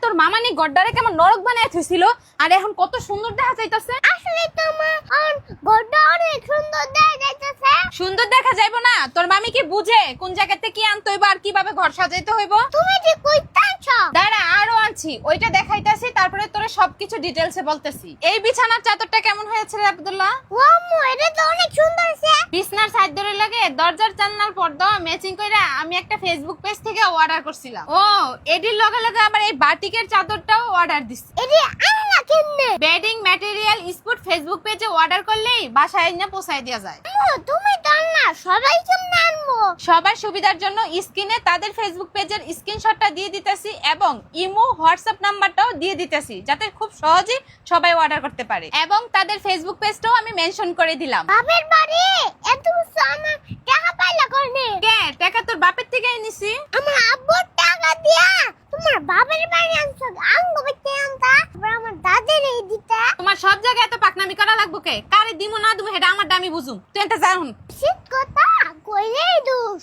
তোর মামানি গড্ডারে কেমন নরক বানায় থুইছিল আর এখন কত সুন্দর দেখা যাইতাছে। আসলে তোমার গড়টা অনেক সুন্দর দেখা যাইতেছে। সুন্দর দেখা যাইবো না? তোর মামি কি বুঝে কোন জায়গাতে কি আনতে হইব আর কিভাবে ঘর সাজাইতে হইব? তুমি যে কইতাছ দাঁড়া, আরো আনছি, ওইটা দেখাইতাছি, তারপরে তোরে সবকিছু ডিটেইলসে বলতেছি। এই বিছানার চাদরটা কেমন হয়েছে রে আব্দুল্লাহ? ও আম্মু এটা তো অনেক সুন্দর হইছে। বিছনার সাইড ধরে লাগে দরজার জানলার পর্দা ম্যাচিং কইরা আমি একটা ফেসবুক পেজ থেকে অর্ডার করছিলাম। ও এডির লগে লগে আবার এই বাটিকের চাদরটাও অর্ডার দিছি। এটা আনলা কেমনে? বেডিং ম্যাটেরিয়াল স্পট ফেসবুক পেজে অর্ডার করলেই বাসায় এনে পৌঁছায় দেওয়া যায়। আম্মু তুমি তো আনলা, সবাই কেমনে আনবো? সবার সুবিধার জন্য স্ক্রিনে তাদের ফেসবুক পেজের স্ক্রিনশটটা দিয়ে দিতেছি এবং ইমো হোয়াটসঅ্যাপ নাম্বারটাও দিয়ে দিতেছি যাতে খুব সহজে সবাই অর্ডার করতে পারে, এবং তাদের ফেসবুক পেজটাও আমি মেনশন করে দিলাম। বাপের বাড়ি এত কিছু আমার টাকা পাইলা করনে? কে টাকা তোর বাপের থেকে নিছি? আমার আব্বুর টাকা দিয়া তোমার বাপের বাড়ি আনছো, আঙ্গো বেতে আনতা, আবার আমার দাদের এই দিতা। তোমার সব জায়গায় এত পাকনামি করা লাগবো কে? কারে দিমু না দিমু সেটা আমার দামি বুঝুম, তুই এটা জানুন। ঠিক কথা কইলেই দোষ।